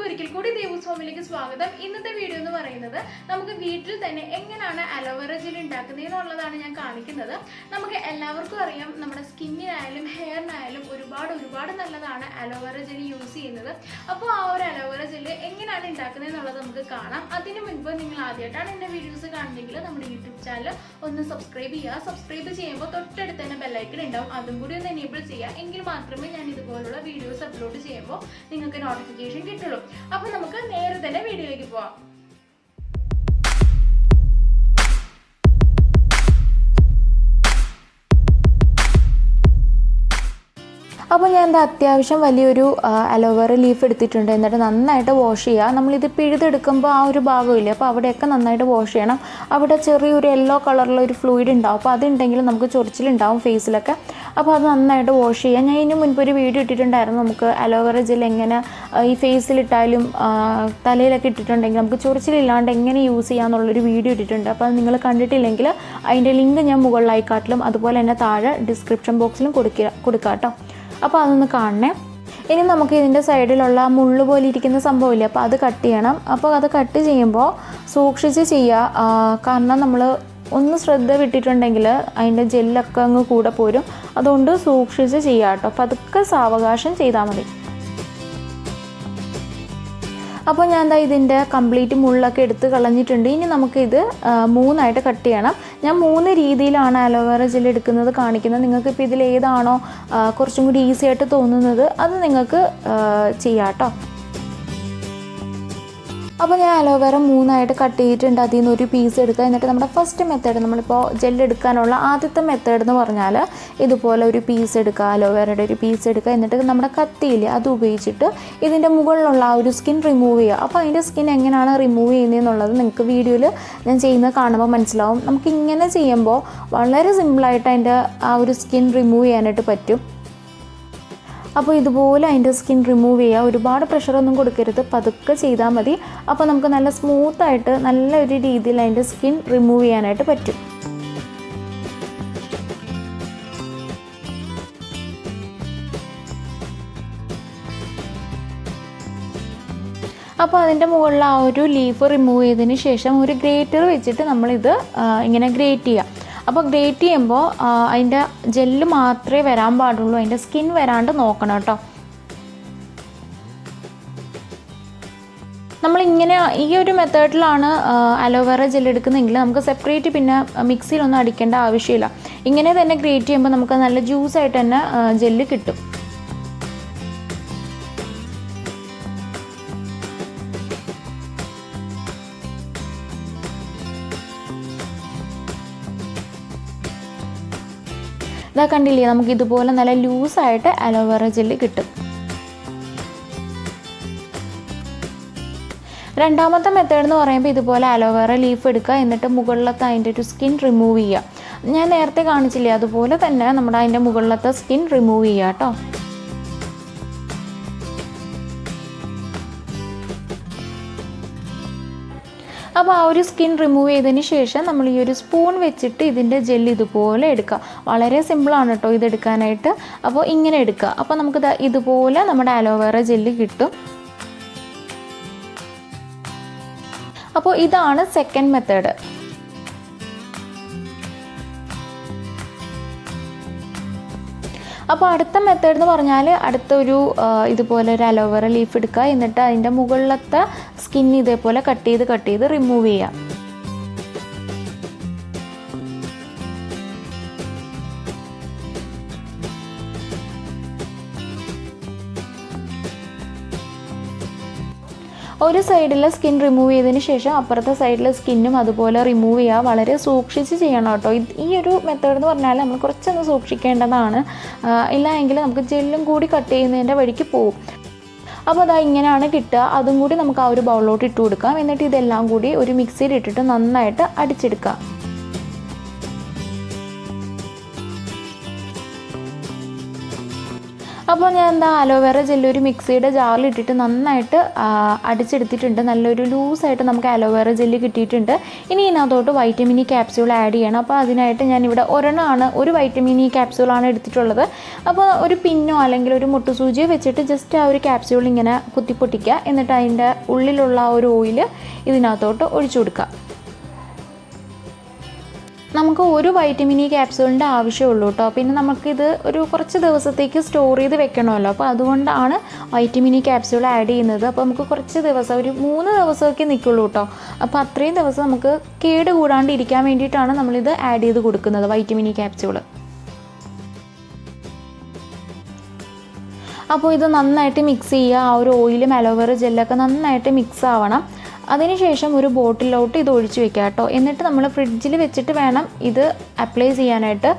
എല്ലാവർക്കും ഒരിക്കൽ കൂടി ദേവൂസ് ഹോമിലേക്ക് സ്വാഗതം. ഇന്നത്തെ വീഡിയോ എന്ന് പറയുന്നത് നമുക്ക് വീട്ടിൽ തന്നെ എങ്ങനെയാണ് അലോവേറ ജെൽ ഉണ്ടാക്കുന്നത് എന്നുള്ളതാണ് ഞാൻ കാണിക്കുന്നത്. നമുക്ക് എല്ലാവർക്കും അറിയാം, നമ്മുടെ സ്കിന്നിനായാലും ഹെയറിനായാലും ഒരുപാട് നല്ലതാണ് അലോവേറ ജെൽ യൂസ് ചെയ്യുന്നത്. അപ്പോൾ ആ ഒരു അലോവേറ ജെൽ എങ്ങനെയാണ് ഉണ്ടാക്കുന്നത് എന്നുള്ളത് നമുക്ക് കാണാം. അതിന് മുൻപ് നിങ്ങൾ ആദ്യമായിട്ടാണ് എൻ്റെ വീഡിയോസ് കാണുന്നതെങ്കിൽ നമ്മുടെ യൂട്യൂബ് ചാനൽ ഒന്ന് സബ്സ്ക്രൈബ് ചെയ്യുക. സബ്സ്ക്രൈബ് ചെയ്യുമ്പോൾ തൊട്ടടുത്ത് തന്നെ ബെല്ലൈക്കൺ ഉണ്ടാവും, അതും കൂടി ഒന്ന് എനേബിൾ ചെയ്യുക. എങ്കിൽ മാത്രമേ ഞാൻ ഇതുപോലുള്ള വീഡിയോസ് അപ്ലോഡ് ചെയ്യുമ്പോൾ നിങ്ങൾക്ക് നോട്ടിഫിക്കേഷൻ കിട്ടുള്ളൂ. അപ്പോൾ നമുക്ക് നേരെ തന്നെ വീഡിയോയിലേക്ക് പോവാം. അപ്പോൾ ഞാൻ എന്താ അത്യാവശ്യം വലിയൊരു അലോവേറ ലീഫ് എടുത്തിട്ടുണ്ട്. എന്നിട്ട് നന്നായിട്ട് വാഷ് ചെയ്യുക. നമ്മളിത് പിഴുതെടുക്കുമ്പോൾ ആ ഒരു ഭാഗമില്ലേ, അപ്പോൾ അവിടെയൊക്കെ നന്നായിട്ട് വാഷ് ചെയ്യണം. അവിടെ ചെറിയൊരു യെല്ലോ കളറിലൊരു ഫ്ലൂയിഡ് ഉണ്ടാവും, അപ്പോൾ അതുണ്ടെങ്കിൽ നമുക്ക് ചൊറിച്ചിലുണ്ടാവും ഫേസിലൊക്കെ. അപ്പോൾ അത് നന്നായിട്ട് വാഷ് ചെയ്യുക. ഞാൻ ഇതിന് മുൻപ് ഒരു വീഡിയോ ഇട്ടിട്ടുണ്ടായിരുന്നു, നമുക്ക് അലോവേറ ജെൽ എങ്ങനെ ഈ ഫേസിലിട്ടാലും തലയിലൊക്കെ ഇട്ടിട്ടുണ്ടെങ്കിൽ നമുക്ക് ചൊറിച്ചിലില്ലാണ്ട് എങ്ങനെ യൂസ് ചെയ്യാമെന്നുള്ളൊരു വീഡിയോ ഇട്ടിട്ടുണ്ട്. അപ്പോൾ അത് നിങ്ങൾ കണ്ടിട്ടില്ലെങ്കിൽ അതിൻ്റെ ലിങ്ക് ഞാൻ മുകളിൽ ഐക്കാർട്ടിലും അതുപോലെ തന്നെ താഴെ ഡിസ്ക്രിപ്ഷൻ ബോക്സിലും കൊടുക്കാം കേട്ടോ. അപ്പോൾ അതൊന്ന് കാണണേ. ഇനി നമുക്ക് ഇതിൻ്റെ സൈഡിലുള്ള മുള്ളു പോലെ ഇരിക്കുന്ന സംഭവമില്ലേ, അപ്പോൾ അത് കട്ട് ചെയ്യണം. അപ്പോൾ അത് കട്ട് ചെയ്യുമ്പോൾ സൂക്ഷിച്ച് ചെയ്യുക. കാരണം നമ്മൾ ഒന്ന് ശ്രദ്ധ വിട്ടിട്ടുണ്ടെങ്കിൽ അതിൻ്റെ ജെല്ലൊക്കെ അങ്ങ് കൂടെ പോരും. അതുകൊണ്ട് സൂക്ഷിച്ച് ചെയ്യുക കേട്ടോ. അപ്പോൾ അതൊക്കെ സാവകാശം ചെയ്താൽ മതി. അപ്പോൾ ഞാൻ എന്താ ഇതിൻ്റെ കംപ്ലീറ്റ് മുള്ളൊക്കെ എടുത്ത് കളഞ്ഞിട്ടുണ്ട്. ഇനി നമുക്കിത് 3ആയിട്ട് കട്ട് ചെയ്യണം. ഞാൻ 3 രീതിയിലാണ് അലോവേറ ജെൽ എടുക്കുന്നത് കാണിക്കുന്നത്. നിങ്ങൾക്കിപ്പോൾ ഇതിൽ ഏതാണോ കുറച്ചും കൂടി ഈസി ആയിട്ട് തോന്നുന്നത് അത് നിങ്ങൾക്ക് ചെയ്യാം കേട്ടോ. അപ്പോൾ ഞാൻ അലോവേറ 3ആയിട്ട് കട്ട് ചെയ്തിട്ടുണ്ട്. അതിൽ നിന്ന് ഒരു പീസ് എടുക്കുക. എന്നിട്ട് നമ്മുടെ ഫസ്റ്റ് മെത്തേഡ്, നമ്മളിപ്പോൾ ജെല്ലെടുക്കാനുള്ള ആദ്യത്തെ മെത്തേഡ് എന്ന് പറഞ്ഞാൽ ഇതുപോലെ ഒരു പീസ് എടുക്കുക, അലോവേറയുടെ ഒരു പീസ് എടുക്കുക. എന്നിട്ട് നമ്മുടെ കത്തിയില്ലേ അത് ഉപയോഗിച്ചിട്ട് ഇതിൻ്റെ മുകളിലുള്ള ആ ഒരു സ്കിൻ റിമൂവ് ചെയ്യുക. അപ്പോൾ അതിൻ്റെ സ്കിൻ എങ്ങനെയാണ് റിമൂവ് ചെയ്യുന്നതെന്നുള്ളത് നിങ്ങൾക്ക് വീഡിയോയിൽ ഞാൻ ചെയ്യുന്നത് കാണുമ്പോൾ മനസ്സിലാവും. നമുക്ക് ഇങ്ങനെ ചെയ്യുമ്പോൾ വളരെ സിമ്പിളായിട്ട് അതിൻ്റെ ആ ഒരു സ്കിൻ റിമൂവ് ചെയ്യാനായിട്ട് പറ്റും. അപ്പോൾ ഇതുപോലെ അതിൻ്റെ സ്കിൻ റിമൂവ് ചെയ്യുക. ഒരുപാട് പ്രഷറൊന്നും കൊടുക്കരുത്, പതുക്കെ ചെയ്താൽ മതി. അപ്പോൾ നമുക്ക് നല്ല സ്മൂത്തായിട്ട് നല്ലൊരു രീതിയിൽ അതിൻ്റെ സ്കിൻ റിമൂവ് ചെയ്യാനായിട്ട് പറ്റും. അപ്പോൾ അതിൻ്റെ മുകളിൽ ആ ഒരു ലീഫ് റിമൂവ് ചെയ്തതിന് ശേഷം ഒരു ഗ്രേറ്റർ വെച്ചിട്ട് നമ്മളിത് ഇങ്ങനെ ഗ്രേറ്റ് ചെയ്യുക. അപ്പോൾ ഗ്രേറ്റ് ചെയ്യുമ്പോൾ അതിൻ്റെ ജെല്ല് മാത്രമേ വരാൻ പാടുള്ളൂ, അതിൻ്റെ സ്കിൻ വരാണ്ട് നോക്കണം കേട്ടോ. നമ്മളിങ്ങനെ ഈ ഒരു മെത്തേഡിലാണ് അലോവേറ ജെൽ എടുക്കുന്നതെങ്കിൽ നമുക്ക് സെപ്പറേറ്റ് പിന്നെ മിക്സിയിലൊന്നും അടിക്കേണ്ട ആവശ്യമില്ല. ഇങ്ങനെ തന്നെ ഗ്രേറ്റ് ചെയ്യുമ്പോൾ നമുക്ക് നല്ല ജ്യൂസായിട്ട് തന്നെ ജെല്ല് കിട്ടും. ഇതാ കണ്ടില്ലേ, നമുക്ക് ഇതുപോലെ നല്ല ലൂസായിട്ട് അലോവേറ ജെല്ല് കിട്ടും. രണ്ടാമത്തെ മെത്തേഡ് എന്ന് പറയുമ്പോൾ ഇതുപോലെ അലോവേറ ലീഫ് എടുക്കുക. എന്നിട്ട് മുകളിലത്തെ അതിൻ്റെ ഒരു സ്കിൻ റിമൂവ് ചെയ്യുക. ഞാൻ നേരത്തെ കാണിച്ചില്ലേ, അതുപോലെ തന്നെ നമ്മുടെ അതിൻ്റെ മുകളിലത്തെ സ്കിൻ റിമൂവ് ചെയ്യുക കേട്ടോ. അപ്പോൾ ആ ഒരു സ്കിൻ റിമൂവ് ചെയ്തതിന് ശേഷം നമ്മൾ ഈ ഒരു സ്പൂൺ വെച്ചിട്ട് ഇതിൻ്റെ ജെല്ല് ഇതുപോലെ എടുക്കുക. വളരെ സിമ്പിളാണ് കേട്ടോ ഇതെടുക്കാനായിട്ട്. അപ്പോൾ ഇങ്ങനെ എടുക്കുക. അപ്പോൾ നമുക്ക് ഇതുപോലെ നമ്മുടെ അലോവേറ ജെല്ല് കിട്ടും. അപ്പോൾ ഇതാണ് സെക്കൻഡ് മെത്തേഡ്. അപ്പോൾ അടുത്ത മെത്തേഡ് എന്ന് പറഞ്ഞാൽ അടുത്തൊരു ഇതുപോലെ ഒരു അലോവേറ ലീഫ് എടുക്കുക. എന്നിട്ട് അതിൻ്റെ മുകളിലത്തെ സ്കിൻ ഇതേപോലെ കട്ട് ചെയ്ത് റിമൂവ് ചെയ്യാം. ഒരു സൈഡിലെ സ്കിൻ റിമൂവ് ചെയ്തതിന് ശേഷം അപ്പുറത്തെ സൈഡിലെ സ്കിന്നും അതുപോലെ റിമൂവ് ചെയ്യുക. വളരെ സൂക്ഷിച്ച് ചെയ്യണം കേട്ടോ. ഈ ഒരു മെത്തേഡ് എന്ന് പറഞ്ഞാൽ നമ്മൾ കുറച്ചൊന്ന് സൂക്ഷിക്കേണ്ടതാണ്. ഇല്ല എങ്കിൽ നമുക്ക് ജെല്ലും കൂടി കട്ട് ചെയ്യുന്നതിൻ്റെ വഴിക്ക് പോകും. അപ്പോൾ അതാ ഇങ്ങനെയാണ് കിട്ടുക. അതും കൂടി നമുക്ക് ആ ഒരു ബൗളിലോട്ട് ഇട്ട് കൊടുക്കാം. എന്നിട്ട് ഇതെല്ലാം കൂടി ഒരു മിക്സിയിൽ ഇട്ടിട്ട് നന്നായിട്ട് അടിച്ചെടുക്കാം. അപ്പോൾ ഞാൻ എന്താ അലോവേറ ജെല്ല് ഒരു മിക്സിയുടെ ജാറിൽ ഇട്ടിട്ട് നന്നായിട്ട് അടിച്ചെടുത്തിട്ടുണ്ട്. നല്ലൊരു ലൂസായിട്ട് നമുക്ക് അലോവേറ ജെല്ല് കിട്ടിയിട്ടുണ്ട്. ഇനി ഇതിനകത്തോട്ട് വൈറ്റമിൻ ഇ ക്യാപ്സ്യൂൾ ആഡ് ചെയ്യണം. അപ്പോൾ അതിനായിട്ട് ഞാനിവിടെ ഒരു വൈറ്റമിൻ ഇ ക്യാപ്സ്യൂളാണ് എടുത്തിട്ടുള്ളത്. അപ്പോൾ ഒരു പിന്നോ അല്ലെങ്കിൽ ഒരു മുട്ടുസൂചിയോ വെച്ചിട്ട് ജസ്റ്റ് ആ ഒരു ക്യാപ്സ്യൂൾ ഇങ്ങനെ കുത്തിപ്പൊട്ടിക്കുക. എന്നിട്ട് അതിൻ്റെ ഉള്ളിലുള്ള ആ ഒരു ഓയിൽ ഇതിനകത്തോട്ട് ഒഴിച്ചു കൊടുക്കുക. നമുക്ക് ഒരു വൈറ്റമിൻ ഇ ക്യാപ്സ്യൂളിൻ്റെ ആവശ്യമുള്ളൂ കേട്ടോ. പിന്നെ നമുക്കിത് ഒരു കുറച്ച് ദിവസത്തേക്ക് സ്റ്റോർ ചെയ്ത് വെക്കണമല്ലോ. അപ്പോൾ അതുകൊണ്ടാണ് വൈറ്റമിൻ ഇ ക്യാപ്സ്യൂൾ ആഡ് ചെയ്യുന്നത്. അപ്പോൾ നമുക്ക് കുറച്ച് ദിവസം ഒരു 3 ദിവസമൊക്കെ നിൽക്കുള്ളൂ കേട്ടോ. അപ്പോൾ അത്രയും ദിവസം നമുക്ക് കേട് കൂടാണ്ട് ഇരിക്കാൻ വേണ്ടിയിട്ടാണ് നമ്മളിത് ആഡ് ചെയ്ത് കൊടുക്കുന്നത് വൈറ്റമിൻ ഇ ക്യാപ്സ്യൂൾ. അപ്പോൾ ഇത് നന്നായിട്ട് മിക്സ് ചെയ്യുക. ആ ഒരു ഓയിലും അലോവേറ ജെല്ലൊക്കെ നന്നായിട്ട് മിക്സ് ആവണം. അതിനുശേഷം ഒരു ബോട്ടിലോട്ട് ഇത് ഒഴിച്ച് വെക്കുക കേട്ടോ. എന്നിട്ട് നമ്മൾ ഫ്രിഡ്ജിൽ വെച്ചിട്ട് വേണം ഇത് അപ്ലൈ ചെയ്യാനായിട്ട്.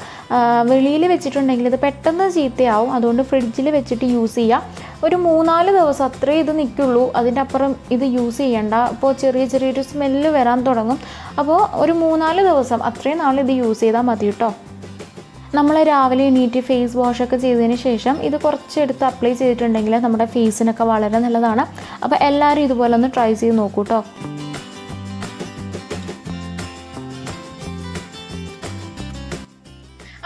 വെളിയിൽ വെച്ചിട്ടുണ്ടെങ്കിൽ ഇത് പെട്ടെന്ന് ചീത്തയാവും. അതുകൊണ്ട് ഫ്രിഡ്ജിൽ വെച്ചിട്ട് യൂസ് ചെയ്യുക. ഒരു 3-4 ദിവസം അത്രേ ഇത് നിൽക്കുള്ളൂ. അതിൻ്റെ അപ്പുറം ഇത് യൂസ് ചെയ്യണ്ട. അപ്പോൾ ചെറിയൊരു സ്മെല്ല് വരാൻ തുടങ്ങും. അപ്പോൾ ഒരു 3-4 ദിവസം അത്രയും നാൾ ഇത് യൂസ് ചെയ്താൽ മതി കേട്ടോ. നമ്മൾ രാവിലെ എണീറ്റ് ഫേസ് വാഷൊക്കെ ചെയ്തതിന് ശേഷം ഇത് കുറച്ചെടുത്ത് അപ്ലൈ ചെയ്തിട്ടുണ്ടെങ്കിൽ നമ്മുടെ ഫേസിനൊക്കെ വളരെ നല്ലതാണ്. അപ്പോൾ എല്ലാവരും ഇതുപോലെ ഒന്ന് ട്രൈ ചെയ്ത് നോക്കൂ കേട്ടോ.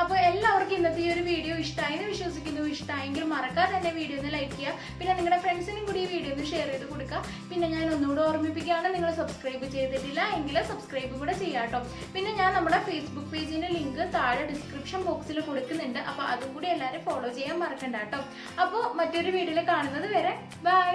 അപ്പോൾ എല്ലാവർക്കും ഇന്നത്തെ ഈ ഒരു വീഡിയോ ഇഷ്ടമായെന്ന് വിശ്വസിക്കുന്നു. ഇഷ്ടമായെങ്കിൽ മറക്കാതെ തന്നെ വീഡിയോ ഒന്ന് ലൈക്ക് ചെയ്യുക. പിന്നെ നിങ്ങളുടെ ഫ്രണ്ട്സിനും കൂടി ഈ വീഡിയോ ഒന്ന് ഷെയർ ചെയ്ത് കൊടുക്കുക. പിന്നെ ഞാൻ ഒന്നുകൂടെ ഓർമ്മിപ്പിക്കുകയാണ്, നിങ്ങൾ സബ്സ്ക്രൈബ് ചെയ്തിട്ടില്ല എങ്കിൽ സബ്സ്ക്രൈബ് കൂടെ ചെയ്യാം കേട്ടോ. പിന്നെ ഞാൻ നമ്മുടെ ഫേസ്ബുക്ക് പേജിൻ്റെ ലിങ്ക് താഴെ ഡിസ്ക്രിപ്ഷൻ ബോക്സിൽ കൊടുക്കുന്നുണ്ട്. അപ്പോൾ അതും കൂടി എല്ലാവരും ഫോളോ ചെയ്യാൻ മറക്കണ്ട കേട്ടോ. അപ്പോൾ മറ്റൊരു വീഡിയോയിൽ കാണുന്നത് വരെ ബൈ.